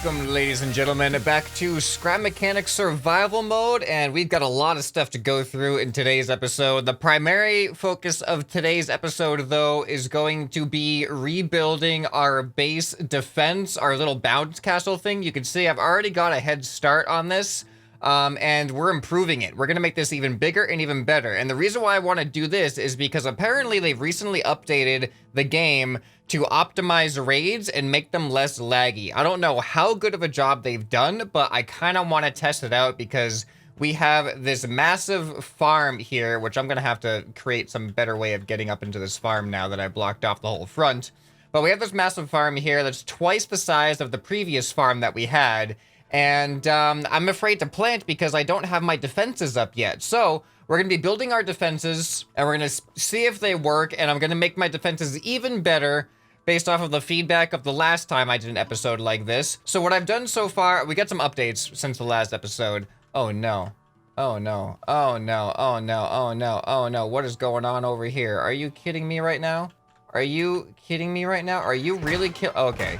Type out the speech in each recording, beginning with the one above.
Welcome, ladies and gentlemen, back to Scrap Mechanic Survival Mode, and we've got a lot of stuff to go through in today's episode. The primary focus of today's episode, though, is going to be rebuilding our base defense, our little bounce castle thing. You can see I've already got a head start on this, and we're improving it. We're going to make this even bigger and even better, and the reason why I want to do this is because apparently they've recently updated the game to optimize raids and make them less laggy. I don't know how good of a job they've done, but I kind of want to test it out because we have this massive farm here, which I'm going to have to create some better way of getting up into this farm now that I blocked off the whole front. But we have this massive farm here that's twice the size of the previous farm that we had, and I'm afraid to plant because I don't have my defenses up yet. So we're going to be building our defenses, and we're going to see if they work, and I'm going to make my defenses even better based off of the feedback of the last time I did an episode like this. So what I've done so far, we got some updates since the last episode. Oh no. Oh no. Oh no. Oh no. Oh no. Oh no. What is going on over here? Are you kidding me right now? Are you kidding me right now? Are you really okay.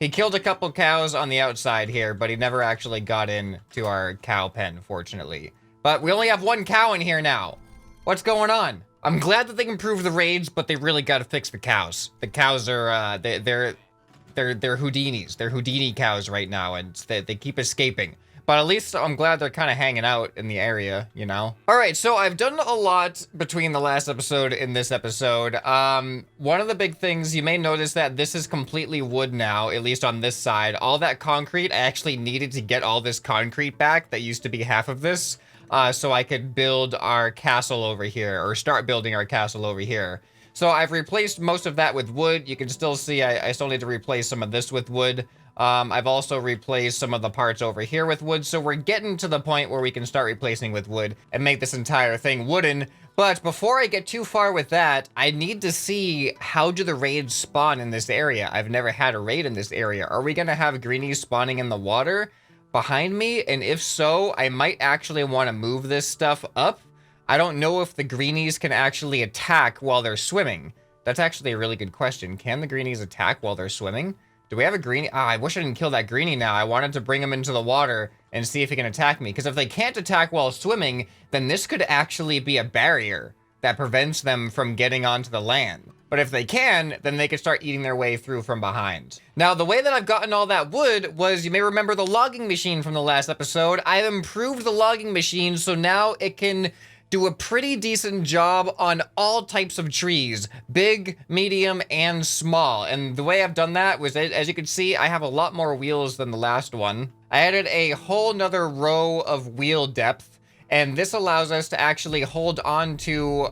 He killed a couple cows on the outside here, but he never actually got in to our cow pen, fortunately. But we only have one cow in here now. What's going on? I'm glad that they improved the raids, but they really got to fix the cows. The cows are, they're Houdinis. They're Houdini cows right now, and they keep escaping. But at least I'm glad they're kind of hanging out in the area, you know? Alright, so I've done a lot between the last episode and this episode. One of the big things, you may notice that this is completely wood now, at least on this side. All that concrete, I actually needed to get all this concrete back that used to be half of this. So I could build our castle over here, or start building our castle over here. So I've replaced most of that with wood. You can still see I still need to replace some of this with wood. I've also replaced some of the parts over here with wood, so we're getting to the point where we can start replacing with wood and make this entire thing wooden. But before I get too far with that, I need to see how do the raids spawn in this area. I've never had a raid in this area. Are we gonna have greenies spawning in the water behind me? And if so, I might actually want to move this stuff up. I don't know if the greenies can actually attack while they're swimming. That's actually a really good question. Can the greenies attack while they're swimming? Do we have a greenie? I wish I didn't kill that greenie now. I wanted to bring him into the water and see if he can attack me. Because if they can't attack while swimming, then this could actually be a barrier that prevents them from getting onto the land. But if they can, then they can start eating their way through from behind. Now, the way that I've gotten all that wood was, you may remember the logging machine from the last episode. I've improved the logging machine, so now it can do a pretty decent job on all types of trees, big, medium, and small. And the way I've done that was, as you can see, I have a lot more wheels than the last one. I added a whole nother row of wheel depth, and this allows us to actually hold on to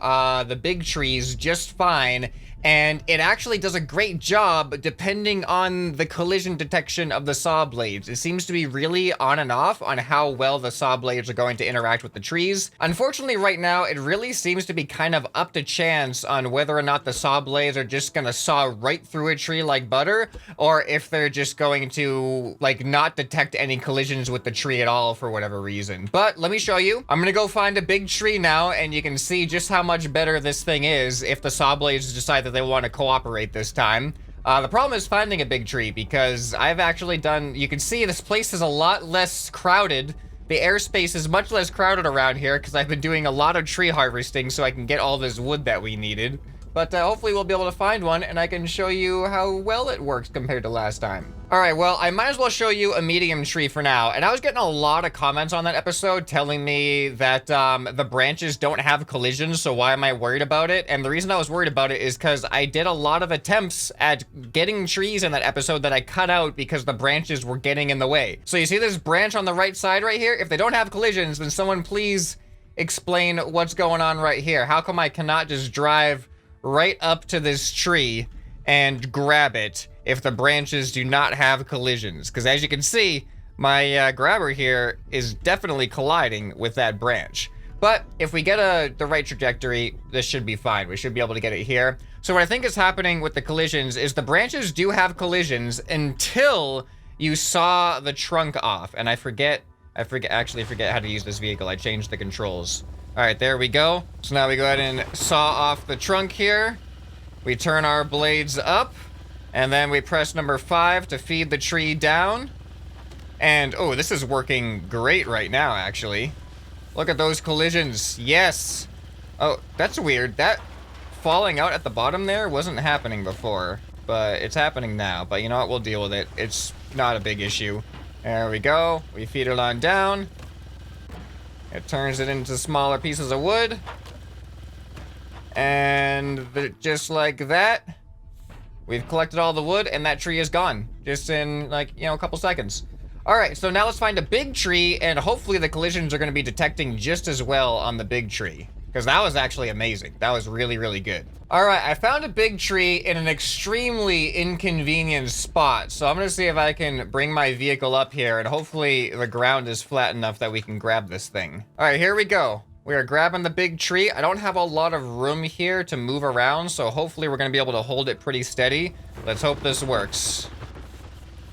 the big trees just fine. And it actually does a great job depending on the collision detection of the saw blades. It seems to be really on and off on how well the saw blades are going to interact with the trees. Unfortunately, right now, it really seems to be kind of up to chance on whether or not the saw blades are just gonna saw right through a tree like butter, or if they're just going to, like, not detect any collisions with the tree at all for whatever reason. But let me show you. I'm gonna go find a big tree now, and you can see just how much better this thing is if the saw blades decide that they want to cooperate this time. The problem is finding a big tree, because I've actually done, you can see this place is a lot less crowded. The airspace is much less crowded around here because I've been doing a lot of tree harvesting so I can get all this wood that we needed. But hopefully we'll be able to find one, and I can show you how well it works compared to last time. Alright, well, I might as well show you a medium tree for now. And I was getting a lot of comments on that episode telling me that the branches don't have collisions, so why am I worried about it? And the reason I was worried about it is because I did a lot of attempts at getting trees in that episode that I cut out because the branches were getting in the way. So you see this branch on the right side right here? If they don't have collisions, then someone please explain what's going on right here. How come I cannot just drive right up to this tree and grab it if the branches do not have collisions? Because as you can see, my grabber here is definitely colliding with that branch. But if we get the right trajectory, this should be fine. We should be able to get it here. So what I think is happening with the collisions is the branches do have collisions until you saw the trunk off. And I actually forget how to use this vehicle. I changed the controls. All right, there we go. So now we go ahead and saw off the trunk here. We turn our blades up. And then we press number 5 to feed the tree down. And, oh, this is working great right now, actually. Look at those collisions. Yes. Oh, that's weird. That falling out at the bottom there wasn't happening before, but it's happening now. But you know what? We'll deal with it. It's not a big issue. There we go. We feed it on down. It turns it into smaller pieces of wood. And just like that, we've collected all the wood, and that tree is gone. Just in, like, you know, a couple seconds. Alright, so now let's find a big tree, and hopefully the collisions are going to be detecting just as well on the big tree. Because that was actually amazing. That was really, really good. Alright, I found a big tree in an extremely inconvenient spot. So I'm going to see if I can bring my vehicle up here, and hopefully the ground is flat enough that we can grab this thing. Alright, here we go. We are grabbing the big tree. I don't have a lot of room here to move around, so hopefully we're going to be able to hold it pretty steady. Let's hope this works.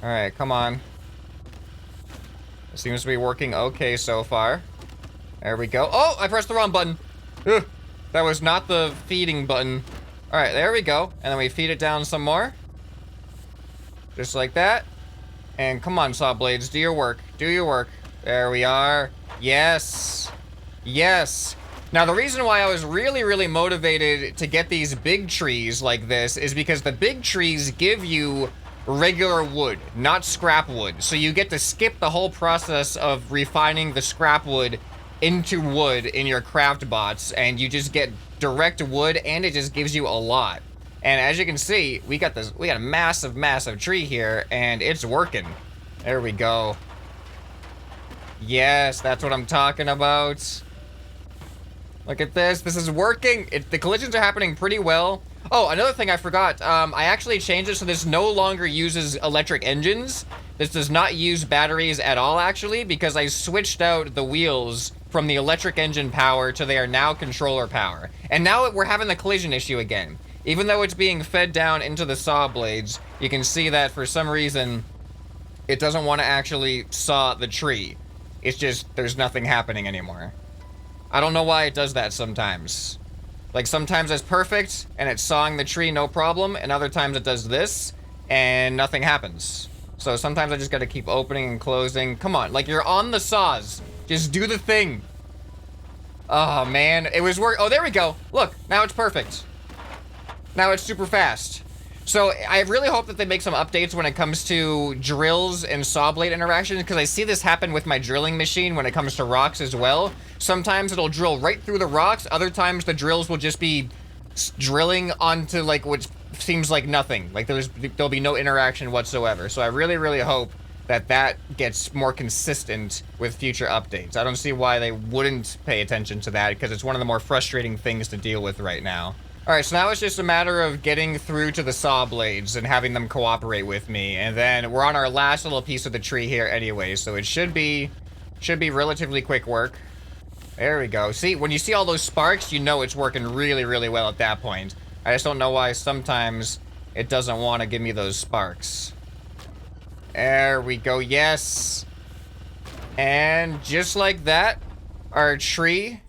Alright, come on. It seems to be working okay so far. There we go. Oh, I pressed the wrong button. Ugh, that was not the feeding button. All right, there we go. And then we feed it down some more. Just like that. And come on, saw blades, do your work. Do your work. There we are. Yes. Yes. Now, the reason why I was really, really motivated to get these big trees like this is because the big trees give you regular wood, not scrap wood. So you get to skip the whole process of refining the scrap wood into wood in your craft bots, and you just get direct wood, and it just gives you a lot. And as you can see, we got a massive, massive tree here, and it's working. There we go. Yes, that's what I'm talking about. Look at this. This is working. The collisions are happening pretty well. Oh, another thing I forgot. I actually changed it so this no longer uses electric engines. This does not use batteries at all, actually, because I switched out the wheels from the electric engine power to they are now controller power. And now we're having the collision issue again. Even though it's being fed down into the saw blades, you can see that for some reason, it doesn't want to actually saw the tree. It's just, there's nothing happening anymore. I don't know why it does that sometimes. Like, sometimes it's perfect, and it's sawing the tree no problem, and other times it does this, and nothing happens. So sometimes I just gotta keep opening and closing. Come on, like, you're on the saws. Just do the thing. Oh, man. It was work. Oh, there we go. Look, now it's perfect. Now it's super fast. So I really hope that they make some updates when it comes to drills and saw blade interactions, because I see this happen with my drilling machine when it comes to rocks as well. Sometimes it'll drill right through the rocks. Other times the drills will just be drilling onto, like, what seems like nothing. Like, there'll be no interaction whatsoever. So I really, really hope that that gets more consistent with future updates. I don't see why they wouldn't pay attention to that, because it's one of the more frustrating things to deal with right now. Alright, so now it's just a matter of getting through to the saw blades and having them cooperate with me. And then we're on our last little piece of the tree here anyway, so it should be relatively quick work. There we go. See, when you see all those sparks, you know it's working really, really well at that point. I just don't know why sometimes it doesn't want to give me those sparks. There we go, yes. And just like that, our tree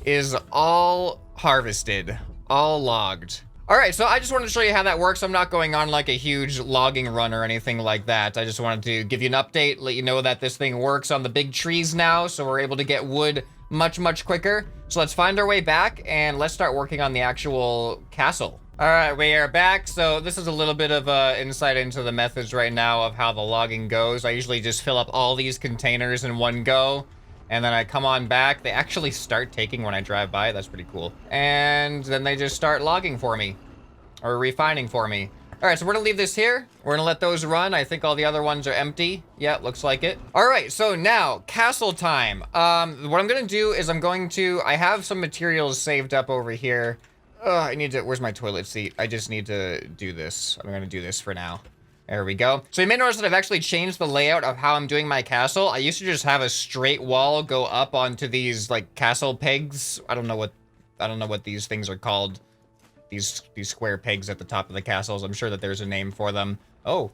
is all harvested. All logged. Alright, so I just wanted to show you how that works. I'm not going on like a huge logging run or anything like that. I just wanted to give you an update, let you know that this thing works on the big trees now, so we're able to get wood much, much quicker. So let's find our way back, and let's start working on the actual castle. Alright, we are back. So this is a little bit of insight into the methods right now of how the logging goes. I usually just fill up all these containers in one go, and then I come on back. They actually start taking when I drive by. That's pretty cool. And then they just start logging for me. Or refining for me. Alright, so we're gonna leave this here. We're gonna let those run. I think all the other ones are empty. Yeah, looks like it. Alright, so now, castle time. What I'm gonna do is I have some materials saved up over here. Where's my toilet seat? I just need to do this. I'm gonna do this for now. There we go. So you may notice that I've actually changed the layout of how I'm doing my castle. I used to just have a straight wall go up onto these, like, castle pegs. I don't know what these things are called. These square pegs at the top of the castles. I'm sure that there's a name for them. Oh,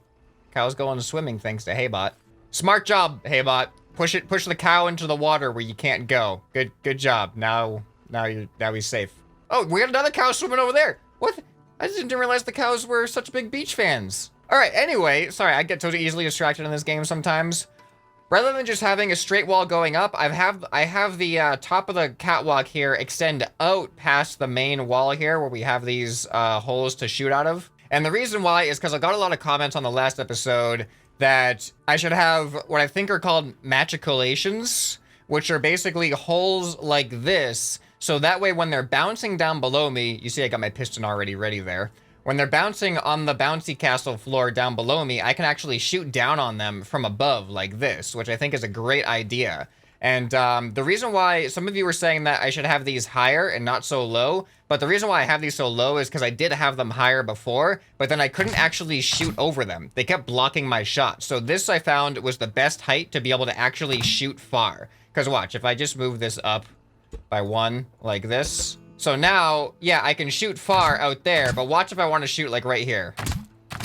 cow's going swimming thanks to Haybot. Smart job, Haybot. Push the cow into the water where you can't go. Good job. Now he's safe. Oh, we got another cow swimming over there. What? I just didn't realize the cows were such big beach fans. All right, anyway, sorry, I get totally easily distracted in this game sometimes. Rather than just having a straight wall going up, I have the top of the catwalk here extend out past the main wall here where we have these holes to shoot out of. And the reason why is because I got a lot of comments on the last episode that I should have what I think are called matriculations, which are basically holes like this. So that way when they're bouncing down below me, you see I got my piston already ready there. When they're bouncing on the bouncy castle floor down below me, I can actually shoot down on them from above like this, which I think is a great idea. And the reason why some of you were saying that I should have these higher and not so low, but the reason why I have these so low is because I did have them higher before, but then I couldn't actually shoot over them. They kept blocking my shot. So this I found was the best height to be able to actually shoot far. Because watch, if I just move this up by 1 like this. So now, yeah, I can shoot far out there, but watch if I want to shoot like right here.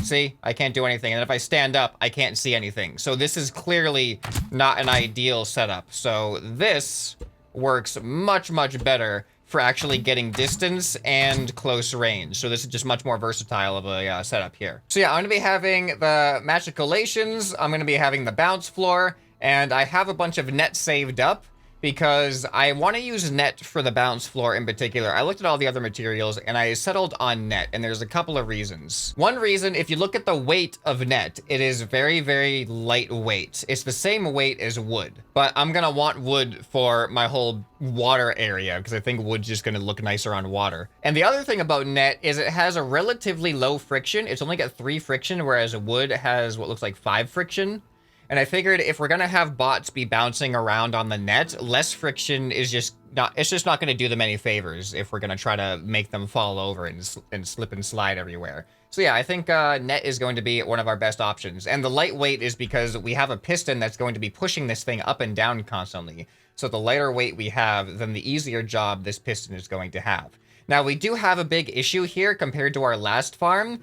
See, I can't do anything. And if I stand up, I can't see anything. So this is clearly not an ideal setup. So this works much, much better for actually getting distance and close range. So this is just much more versatile of a setup here. So yeah, I'm gonna be having the matriculations. I'm gonna be having the bounce floor, and I have a bunch of net saved up because I want to use net for the bounce floor in particular. I looked at all the other materials and I settled on net, and there's a couple of reasons. One reason, if you look at the weight of net, it is very, very lightweight. It's the same weight as wood, but I'm gonna want wood for my whole water area because I think wood's just gonna look nicer on water. And the other thing about net is it has a relatively low friction. It's only got 3 friction, whereas wood has what looks like 5 friction. And I figured if we're gonna have bots be bouncing around on the net, less friction is just not, it's just not gonna do them any favors if we're gonna try to make them fall over and slip and slide everywhere. So yeah, I think net is going to be one of our best options. And the lightweight is because we have a piston that's going to be pushing this thing up and down constantly. So the lighter weight we have, then the easier job this piston is going to have. Now we do have a big issue here compared to our last farm,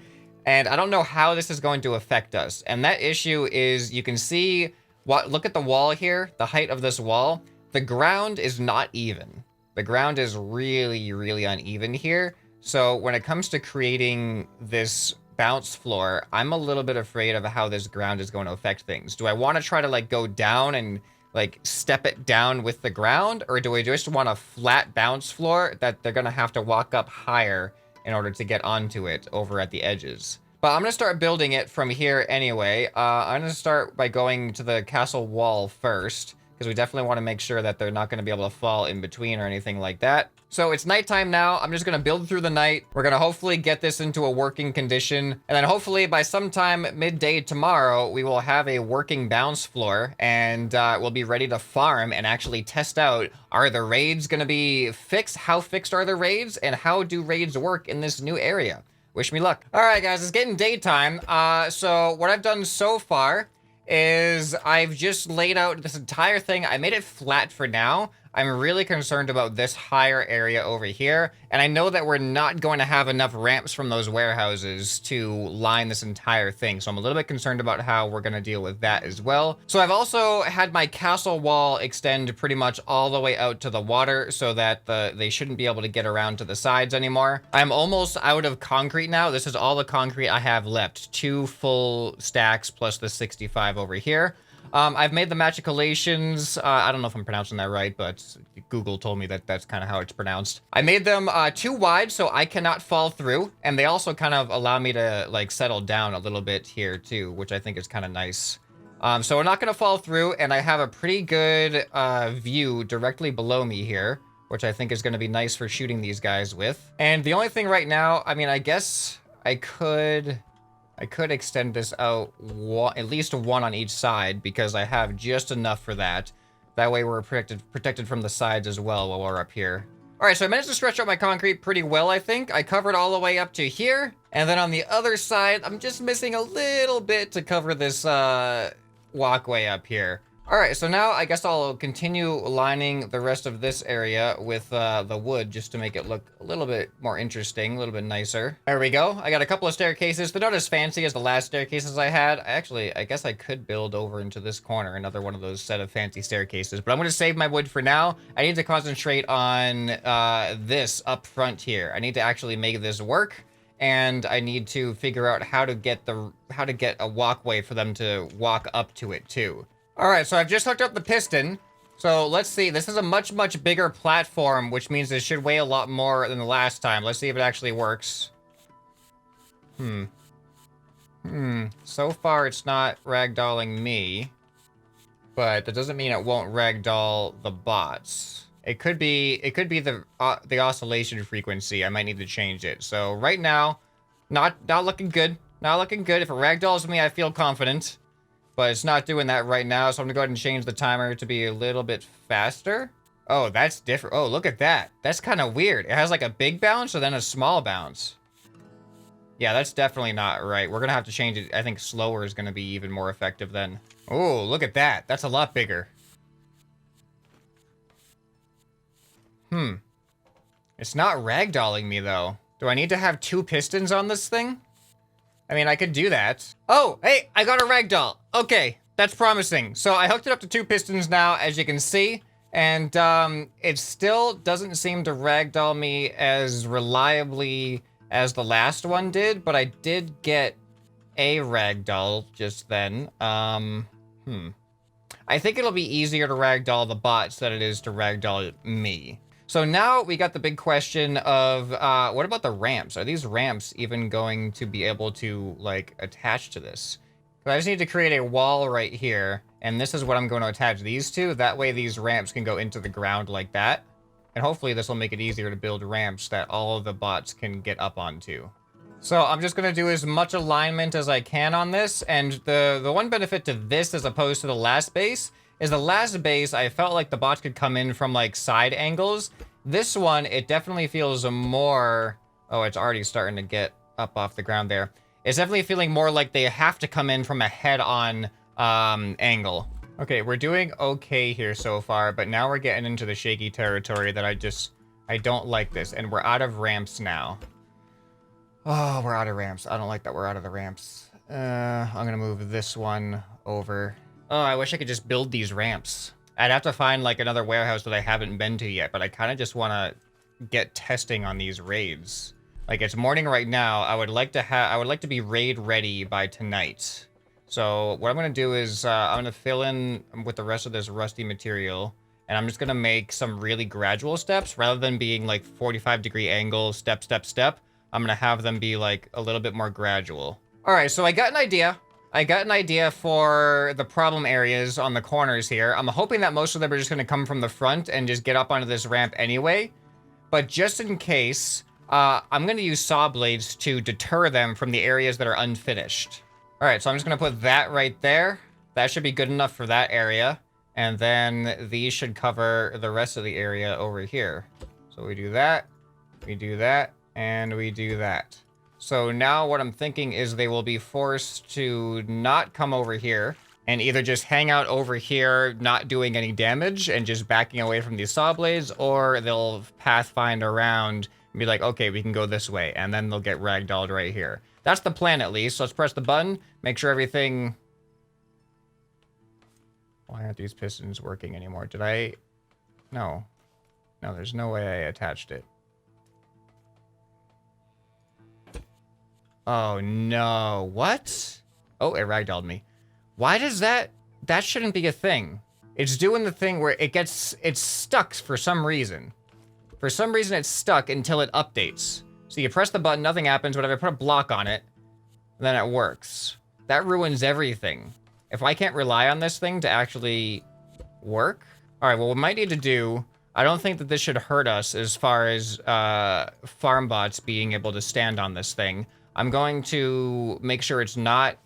and I don't know how this is going to affect us. And that issue is, you can see, look at the wall here, the height of this wall. The ground is not even. The ground is really, really uneven here. So when it comes to creating this bounce floor, I'm a little bit afraid of how this ground is going to affect things. Do I want to try to like go down and like step it down with the ground? Or do I just want a flat bounce floor that they're going to have to walk up higher in order to get onto it over at the edges? But I'm going to start building it from here anyway. I'm going to start by going to the castle wall first, because we definitely want to make sure that they're not going to be able to fall in between or anything like that. So it's nighttime now. I'm just going to build through the night. We're going to hopefully get this into a working condition. And then hopefully by sometime midday tomorrow, we will have a working bounce floor, and we'll be ready to farm and actually test out, are the raids going to be fixed? How fixed are the raids? And how do raids work in this new area? Wish me luck. All right, guys, it's getting daytime. So what I've done so far is I've just laid out this entire thing. I made it flat for now. I'm really concerned about this higher area over here. And I know that we're not going to have enough ramps from those warehouses to line this entire thing. So I'm a little bit concerned about how we're going to deal with that as well. So I've also had my castle wall extend pretty much all the way out to the water so that they shouldn't be able to get around to the sides anymore. I'm almost out of concrete now. This is all the concrete I have left. 2 full stacks plus the 65 over here. I've made the matriculations. I don't know if I'm pronouncing that right, but Google told me that that's kind of how it's pronounced. I made them too wide so I cannot fall through, and they also kind of allow me to like settle down a little bit here too, which I think is kind of nice. So we're not going to fall through, and I have a pretty good view directly below me here, which I think is going to be nice for shooting these guys with. And the only thing right now, I mean, I guess I could extend this out at least 1 on each side, because I have just enough for that. That way we're protected from the sides as well while we're up here. All right, so I managed to stretch out my concrete pretty well, I think. I covered all the way up to here. And then on the other side, I'm just missing a little bit to cover this walkway up here. All right, so now I guess I'll continue lining the rest of this area with the wood just to make it look a little bit more interesting, a little bit nicer. There we go. I got a couple of staircases. They're not as fancy as the last staircases I had. I guess I could build over into this corner, another one of those set of fancy staircases, but I'm going to save my wood for now. I need to concentrate on this up front here. I need to actually make this work. and I need to figure out how to get a walkway for them to walk up to it too. All right, so I've just hooked up the piston. So let's see, this is a much, much bigger platform, which means it should weigh a lot more than the last time. Let's see if it actually works. So far it's not ragdolling me, but that doesn't mean it won't ragdoll the bots. It could be the oscillation frequency. I might need to change it. So right now, not looking good. Not looking good. If it ragdolls me, I feel confident. But it's not doing that right now, so I'm gonna go ahead and change the timer to be a little bit faster. Oh, that's different. Oh, look at that. That's kind of weird. It has like a big bounce and then a small bounce. Yeah, that's definitely not right. We're gonna have to change it. I think slower is gonna be even more effective then. Oh, look at that. That's a lot bigger. It's not ragdolling me though. Do I need to have 2 pistons on this thing? I mean, I could do that. Oh, hey, I got a ragdoll. Okay, that's promising. So I hooked it up to 2 pistons now, as you can see. And it still doesn't seem to ragdoll me as reliably as the last one did, but I did get a ragdoll just then. I think it'll be easier to ragdoll the bots than it is to ragdoll me. So now we got the big question of, what about the ramps? Are these ramps even going to be able to, like, attach to this? I just need to create a wall right here, and this is what I'm going to attach these to. That way these ramps can go into the ground like that. And hopefully this will make it easier to build ramps that all of the bots can get up onto. So I'm just going to do as much alignment as I can on this, and the one benefit to this as opposed to the last base is the last base, I felt like the bots could come in from, like, side angles. This one, it definitely feels more... Oh, it's already starting to get up off the ground there. It's definitely feeling more like they have to come in from a head-on angle. Okay, we're doing okay here so far, but now we're getting into the shaky territory that I don't like this, and we're out of ramps now. Oh, we're out of ramps. I don't like that we're out of the ramps. I'm gonna move this one over. Oh, I wish I could just build these ramps. I'd have to find, like, another warehouse that I haven't been to yet, but I kind of just want to get testing on these raids. Like, it's morning right now. I would like to be raid ready by tonight. So what I'm going to do is I'm going to fill in with the rest of this rusty material, and I'm just going to make some really gradual steps rather than being like 45-degree angle, step, step, step. I'm going to have them be like a little bit more gradual. All right, so I got an idea. I got an idea for the problem areas on the corners here. I'm hoping that most of them are just going to come from the front and just get up onto this ramp anyway. But just in case, I'm going to use saw blades to deter them from the areas that are unfinished. All right, so I'm just going to put that right there. That should be good enough for that area. And then these should cover the rest of the area over here. So we do that, and we do that. So now what I'm thinking is they will be forced to not come over here and either just hang out over here, not doing any damage and just backing away from these saw blades, or they'll pathfind around and be like, okay, we can go this way, and then they'll get ragdolled right here. That's the plan, at least. So let's press the button, make sure everything... Why aren't these pistons working anymore? Did I... No. No, there's no way I attached it. Oh, no. What? Oh, it ragdolled me. Why does that... That shouldn't be a thing. It's doing the thing where it's stuck for some reason. For some reason, it's stuck until it updates. So you press the button, nothing happens, whatever, put a block on it, then it works. That ruins everything. If I can't rely on this thing to actually work... All right, well, what we might need to do... I don't think that this should hurt us as far as farm bots being able to stand on this thing. I'm going to make sure it's not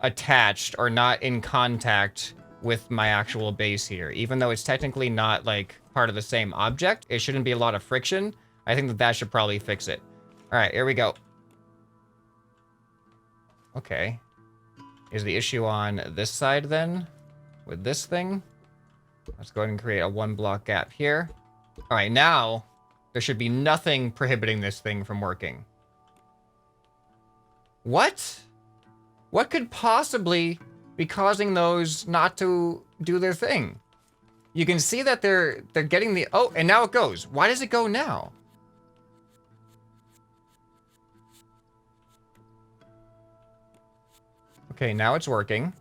attached or not in contact with my actual base here. Even though it's technically not, like, part of the same object, it shouldn't be a lot of friction. I think that that should probably fix it. All right, here we go. Okay. Is the issue on this side, then? With this thing? Let's go ahead and create a 1-block gap here. All right, now, there should be nothing prohibiting this thing from working. What? What could possibly be causing those not to do their thing? You can see that they're getting the... Oh, and now it goes. Why does it go now? Okay, now it's working.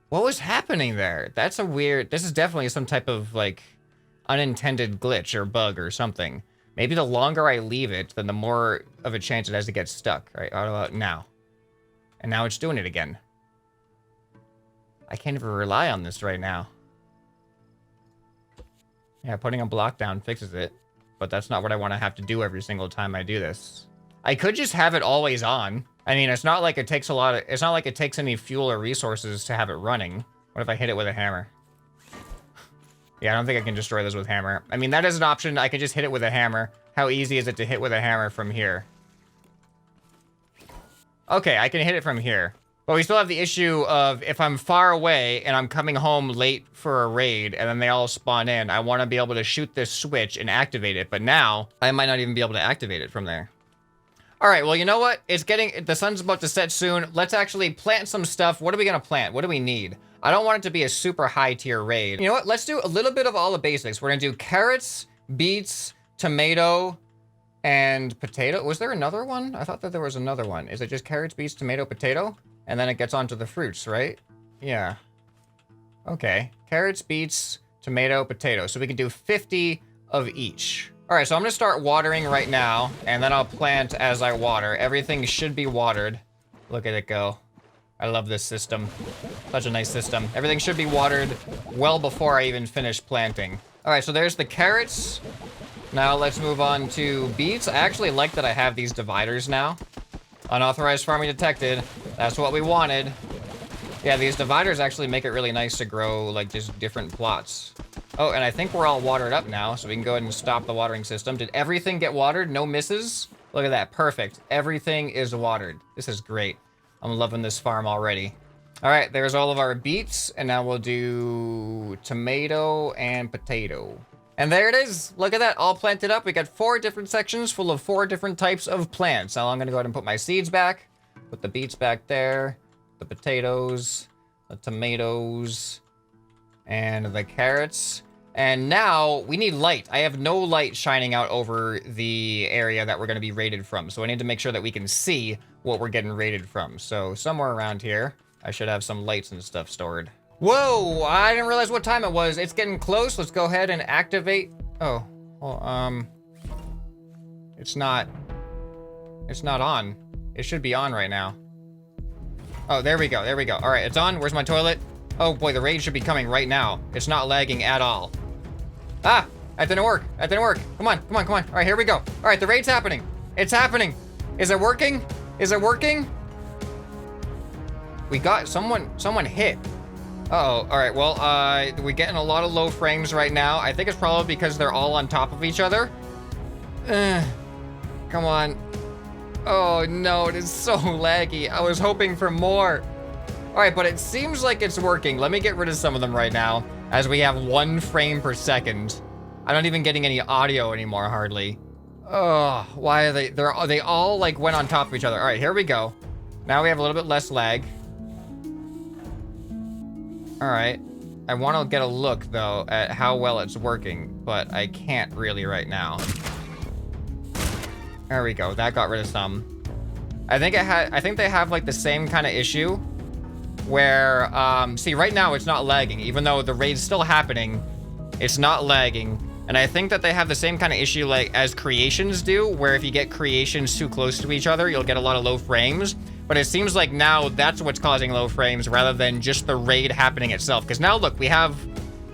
What was happening there? That's a weird... This is definitely some type of, like, unintended glitch or bug or something. Maybe the longer I leave it, then the more of a chance it has to get stuck. All right, auto now. And now it's doing it again. I can't even rely on this right now. Yeah, putting a block down fixes it. But that's not what I want to have to do every single time I do this. I could just have it always on. I mean, it's not like it takes a lot of... It's not like it takes any fuel or resources to have it running. What if I hit it with a hammer? Yeah, I don't think I can destroy this with hammer. I mean, that is an option. I can just hit it with a hammer. How easy is it to hit with a hammer from here? Okay, I can hit it from here. But we still have the issue of if I'm far away and I'm coming home late for a raid and then they all spawn in, I want to be able to shoot this switch and activate it. But now, I might not even be able to activate it from there. All right, well, you know what? It's getting... The sun's about to set soon. Let's actually plant some stuff. What are we going to plant? What do we need? I don't want it to be a super high tier raid. You know what? Let's do a little bit of all the basics. We're going to do carrots, beets, tomato, and potato. Was there another one? I thought that there was another one. Is it just carrots, beets, tomato, potato? And then it gets onto the fruits, right? Yeah. Okay. Carrots, beets, tomato, potato. So we can do 50 of each. All right, so I'm gonna start watering right now, and then I'll plant as I water. Everything should be watered. Look at it go. I love this system. Such a nice system. Everything should be watered well before I even finish planting. All right, so there's the carrots. Now let's move on to beets. I actually like that I have these dividers now. Unauthorized farming detected. That's what we wanted. Yeah, these dividers actually make it really nice to grow, like, just different plots. Oh, and I think we're all watered up now, so we can go ahead and stop the watering system. Did everything get watered? No misses? Look at that. Perfect. Everything is watered. This is great. I'm loving this farm already. All right, there's all of our beets, and now we'll do tomato and potato. And there it is. Look at that, all planted up. We got 4 different sections full of 4 different types of plants. Now I'm gonna go ahead and put my seeds back, put the beets back there, the potatoes, the tomatoes, and the carrots. And now we need light. I have no light shining out over the area that we're gonna be raided from. So I need to make sure that we can see what we're getting raided from. So somewhere around here, I should have some lights and stuff stored. Whoa, I didn't realize what time it was. It's getting close. Let's go ahead and activate. Oh, well, it's not on. It should be on right now. Oh, there we go, there we go. All right, it's on. Where's my toilet? Oh boy, the raid should be coming right now. It's not lagging at all. Ah, that didn't work. That didn't work. Come on, come on, come on. All right, here we go. All right, the raid's happening. It's happening. Is it working? Is it working? We got someone hit. Uh-oh, all right, well, we're getting a lot of low frames right now. I think it's probably because they're all on top of each other. Come on. Oh no, it is so laggy. I was hoping for more. All right, but it seems like it's working. Let me get rid of some of them right now, as we have 1 frame per second. I'm not even getting any audio anymore, hardly. Oh, why are they all like went on top of each other. All right, here we go. Now we have a little bit less lag. All right, I want to get a look though at how well it's working, but I can't really right now. There we go, that got rid of some. I think they have like the same kind of issue where, see right now it's not lagging, even though the raid's still happening, it's not lagging. And I think that they have the same kind of issue like as creations do, where if you get creations too close to each other, you'll get a lot of low frames. But it seems like now that's what's causing low frames rather than just the raid happening itself. Because now look, we have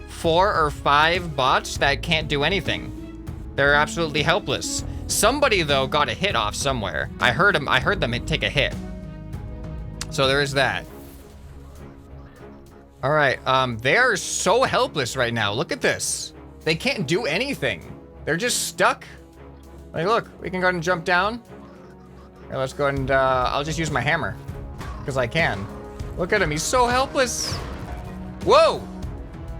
4 or 5 bots that can't do anything. They're absolutely helpless. Somebody though got a hit off somewhere. I heard them take a hit. So there is that. All right, they are so helpless right now. Look at this. They can't do anything. They're just stuck. Like, look, we can go ahead and jump down. Here, let's go ahead and, I'll just use my hammer. Because I can. Look at him, he's so helpless. Whoa!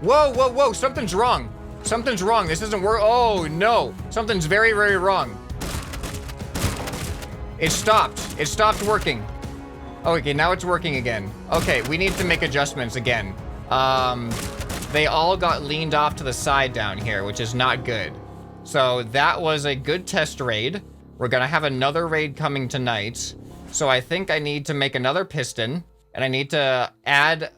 Whoa, whoa, whoa, something's wrong. Something's wrong, this isn't work. Oh, no. Something's very, very wrong. It stopped. It stopped working. Oh, okay, now it's working again. Okay, we need to make adjustments again. They all got leaned off to the side down here, which is not good. So that was a good test raid. We're gonna have another raid coming tonight. So I think I need to make another piston. And I need to add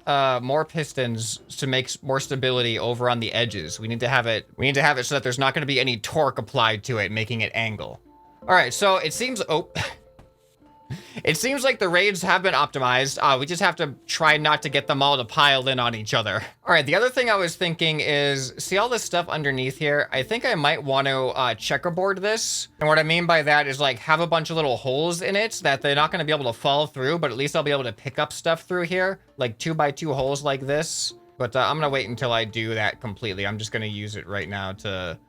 more pistons to make more stability over on the edges. We need to have it so that there's not going to be any torque applied to it, making it angle. All right, so it seems it seems like the raids have been optimized. We just have to try not to get them all to pile in on each other. All right, the other thing I was thinking is, see all this stuff underneath here? I think I might want to checkerboard this. And what I mean by that is like have a bunch of little holes in it that they're not going to be able to fall through, but at least I'll be able to pick up stuff through here, like 2x2 holes like this. But I'm going to wait until I do that completely. I'm just going to use it right now to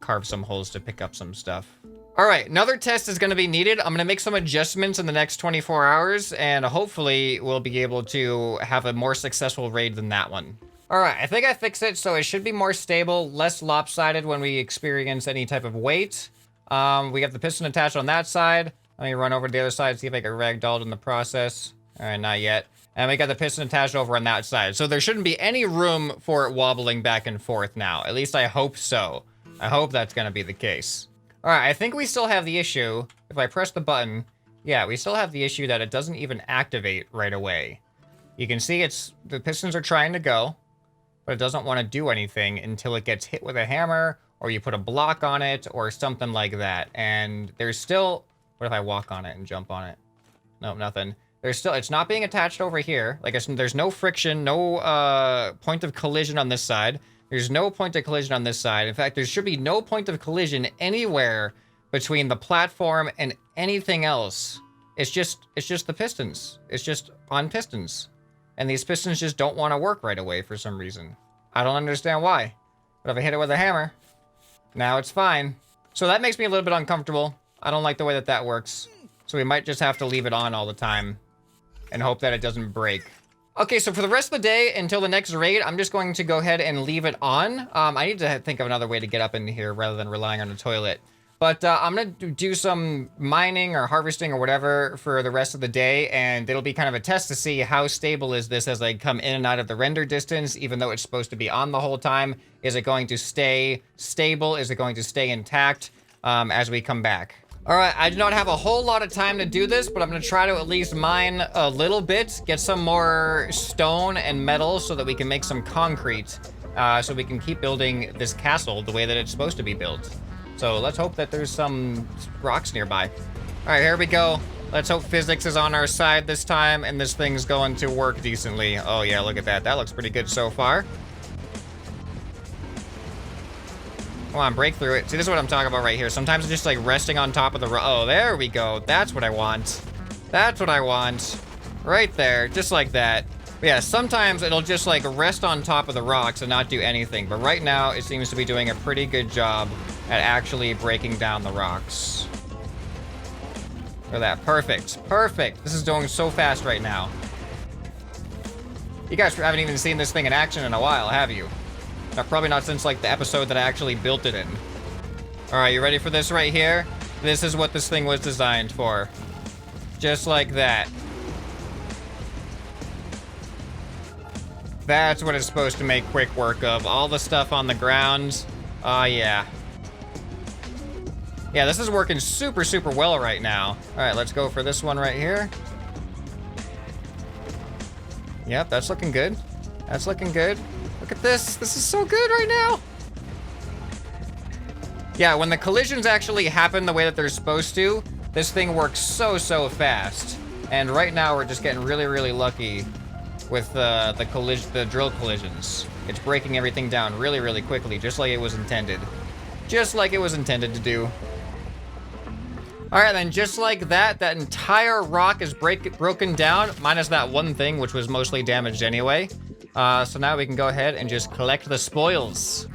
carve some holes to pick up some stuff. All right, another test is going to be needed. I'm going to make some adjustments in the next 24 hours, and hopefully we'll be able to have a more successful raid than that one. All right, I think I fixed it, so it should be more stable, less lopsided when we experience any type of weight. We have the piston attached on that side. Let me run over to the other side, see if I get ragdolled in the process. All right, not yet. And we got the piston attached over on that side. So there shouldn't be any room for it wobbling back and forth now. At least I hope so. I hope that's going to be the case. All right, I think we still have the issue. If I press the button, yeah, we still have the issue that it doesn't even activate right away. You can see the pistons are trying to go, but it doesn't want to do anything until it gets hit with a hammer, or you put a block on it, or something like that. And there's still, what if I walk on it and jump on it? Nope, nothing. It's not being attached over here. Like, there's no friction, no point of collision on this side. There's no point of collision on this side. In fact, there should be no point of collision anywhere between the platform and anything else. It's just the pistons. It's just on pistons. And these pistons just don't want to work right away for some reason. I don't understand why. But if I hit it with a hammer, now it's fine. So that makes me a little bit uncomfortable. I don't like the way that works. So we might just have to leave it on all the time and hope that it doesn't break. Okay, so for the rest of the day, until the next raid, I'm just going to go ahead and leave it on. I need to think of another way to get up in here rather than relying on the toilet. But I'm going to do some mining or harvesting or whatever for the rest of the day, and it'll be kind of a test to see how stable is this as I come in and out of the render distance, even though it's supposed to be on the whole time. Is it going to stay stable? Is it going to stay intact as we come back? All right, I do not have a whole lot of time to do this, but I'm gonna try to at least mine a little bit, get some more stone and metal so that we can make some concrete, so we can keep building this castle the way that it's supposed to be built. So let's hope that there's some rocks nearby. All right, here we go. Let's hope physics is on our side this time and this thing's going to work decently. Oh yeah, look at that. That looks pretty good so far. Come on, break through it. See, this is what I'm talking about right here. Sometimes it's just like resting on top of the rock. Oh, there we go. That's what I want. That's what I want. Right there, just like that. But yeah, sometimes it'll just like rest on top of the rocks and not do anything. But right now, it seems to be doing a pretty good job at actually breaking down the rocks. Look at that. Perfect. Perfect. This is going so fast right now. You guys haven't even seen this thing in action in a while, have you? Probably not since like the episode that I actually built it in. All right, you ready for this right here? This is what this thing was designed for. Just like that. That's what it's supposed to make quick work of. All the stuff on the ground. Yeah. Yeah, this is working super, super well right now. All right, let's go for this one right here. Yep, that's looking good. That's looking good. Look at this. This is so good right now. Yeah, when the collisions actually happen the way that they're supposed to, this thing works so, so fast. And right now we're just getting really, really lucky with the drill collisions. It's breaking everything down really, really quickly, just like it was intended. Just like it was intended to do. All right, then just like that, that entire rock is broken down, minus that one thing, which was mostly damaged anyway. So now we can go ahead and just collect the spoils.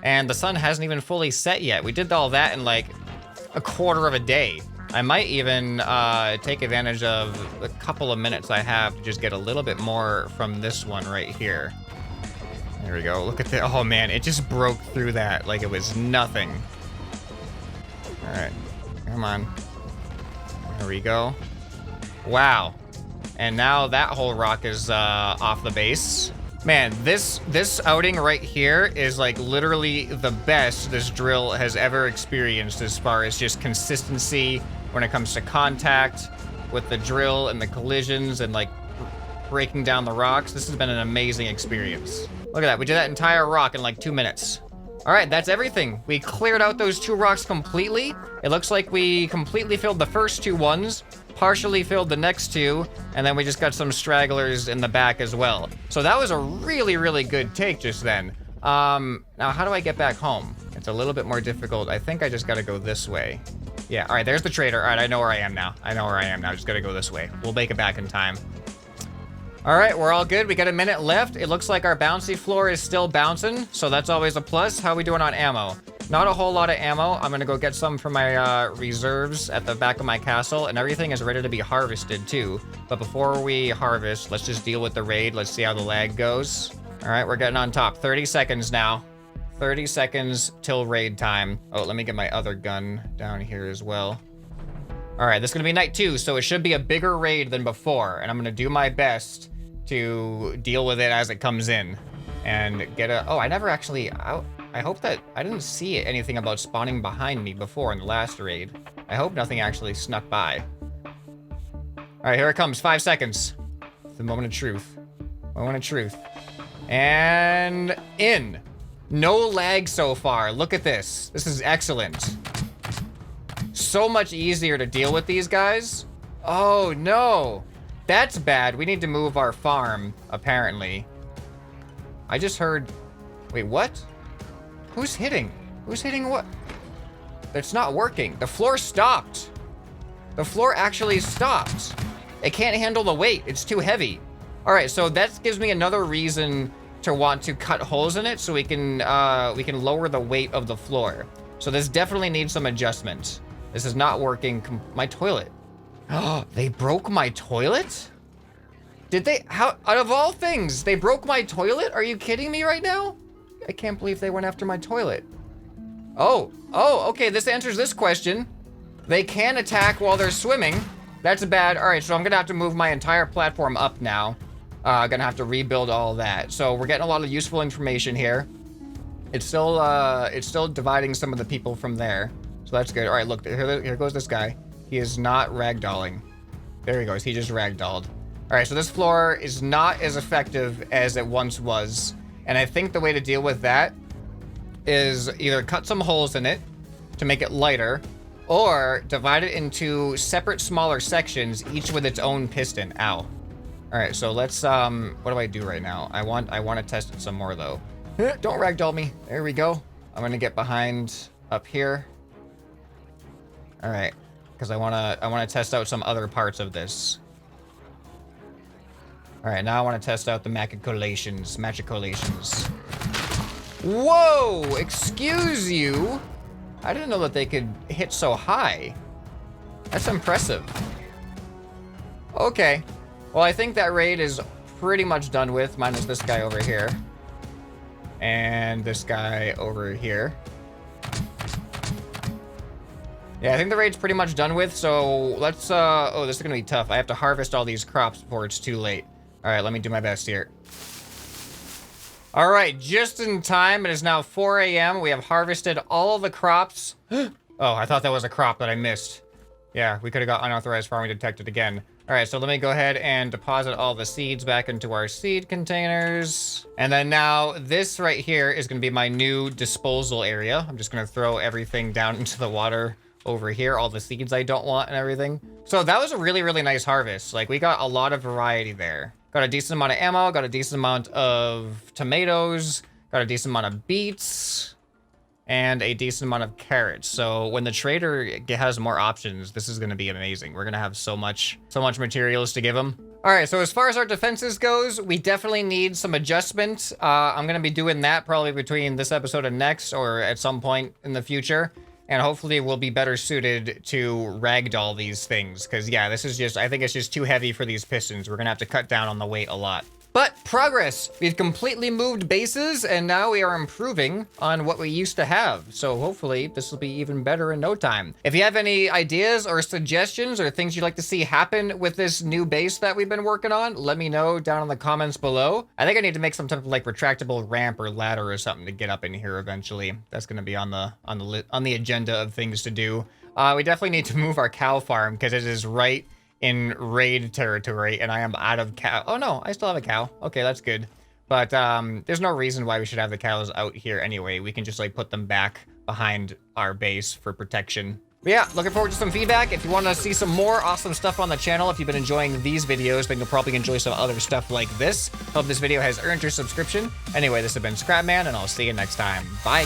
And the sun hasn't even fully set yet. We did all that in like a quarter of a day. I might even take advantage of the couple of minutes I have to just get a little bit more from this one right here. There we go. Look at that. Oh man, it just broke through that like it was nothing. All right, come on. There we go. Wow. And now that whole rock is off the base. Man, this outing right here is like literally the best this drill has ever experienced as far as just consistency when it comes to contact with the drill and the collisions and like breaking down the rocks. This has been an amazing experience. Look at that. We did that entire rock in like 2 minutes. All right, that's everything. We cleared out those 2 rocks completely. It looks like we completely filled the first 2 ones, partially filled the next 2, and then we just got some stragglers in the back as well. So that was a really, really good take just then. Now how do I get back home? It's a little bit more difficult. I think I just gotta go this way. Yeah, all right, there's the trader. All right, I know where I am now. Just gotta go this way. We'll make it back in time. All right, we're all good. We got a minute left. It looks like our bouncy floor is still bouncing, so that's always a plus. How are we doing on ammo? Not a whole lot of ammo. I'm gonna go get some from my reserves at the back of my castle, and everything is ready to be harvested too. But before we harvest, let's just deal with the raid. Let's see how the lag goes. All right, we're getting on top. 30 seconds now. 30 seconds till raid time. Oh, let me get my other gun down here as well. All right, this is gonna be night 2, so it should be a bigger raid than before, and I'm gonna do my best to deal with it as it comes in and get a... Oh, I never actually... I hope that... I didn't see anything about spawning behind me before in the last raid. I hope nothing actually snuck by. All right, here it comes. 5 seconds. The moment of truth. Moment of truth. And in. No lag so far. Look at this. This is excellent. So much easier to deal with these guys. Oh, no. That's bad. We need to move our farm, apparently. I just heard... Wait, what? Who's hitting? Who's hitting what? It's not working. The floor stopped. The floor actually stopped. It can't handle the weight. It's too heavy. All right, so that gives me another reason to want to cut holes in it so we can lower the weight of the floor. So this definitely needs some adjustment. This is not working. My toilet. Oh, they broke my toilet? Did they? How? Out of all things, they broke my toilet? Are you kidding me right now? I can't believe they went after my toilet. Oh, okay, this answers this question. They can attack while they're swimming. That's bad. All right, so I'm gonna have to move my entire platform up now. Gonna have to rebuild all that. So we're getting a lot of useful information here. It's still dividing some of the people from there. So that's good. All right, look, here goes this guy. He is not ragdolling. There he goes. He just ragdolled. All right, so this floor is not as effective as it once was. And I think the way to deal with that is either cut some holes in it to make it lighter, or divide it into separate smaller sections, each with its own piston. Ow. All right, so let's, what do I do right now? I want to test it some more though. Don't ragdoll me. There we go. I'm gonna get behind up here. All right. Because I wanna test out some other parts of this. All right, now I want to test out the machicolations. Whoa! Excuse you. I didn't know that they could hit so high. That's impressive. Okay. Well, I think that raid is pretty much done with, minus this guy over here. And this guy over here. Yeah, I think the raid's pretty much done with, so let's, oh, this is gonna be tough. I have to harvest all these crops before it's too late. All right, let me do my best here. All right, just in time. It is now 4 a.m. We have harvested all of the crops. Oh, I thought that was a crop that I missed. Yeah, we could have got unauthorized farming detected again. All right, so let me go ahead and deposit all the seeds back into our seed containers. And then now this right here is gonna be my new disposal area. I'm just gonna throw everything down into the water over here, all the seeds I don't want and everything. So that was a really, really nice harvest. Like, we got a lot of variety there. Got a decent amount of ammo, got a decent amount of tomatoes, got a decent amount of beets, and a decent amount of carrots. So when the trader has more options, this is gonna be amazing. We're gonna have so much materials to give him. All right, so as far as our defenses goes, we definitely need some adjustment. I'm gonna be doing that probably between this episode and next, or at some point in the future. And hopefully we'll be better suited to ragdoll these things. Because, yeah, this is just... I think it's just too heavy for these pistons. We're going to have to cut down on the weight a lot. But progress! We've completely moved bases, and now we are improving on what we used to have. So hopefully this will be even better in no time. If you have any ideas or suggestions or things you'd like to see happen with this new base that we've been working on, let me know down in the comments below. I think I need to make some type of like retractable ramp or ladder or something to get up in here eventually. That's gonna be on the agenda of things to do. We definitely need to move our cow farm because it is right in raid territory, and I am out of cow. Oh no, I still have a cow. Okay, that's good. But there's no reason why we should have the cows out here anyway. We can just like put them back behind our base for protection. But yeah, looking forward to some feedback. If you want to see some more awesome stuff on the channel, if you've been enjoying these videos, then you'll probably enjoy some other stuff like this. Hope this video has earned your subscription. Anyway, this has been ScrapMan, and I'll see you next time. Bye.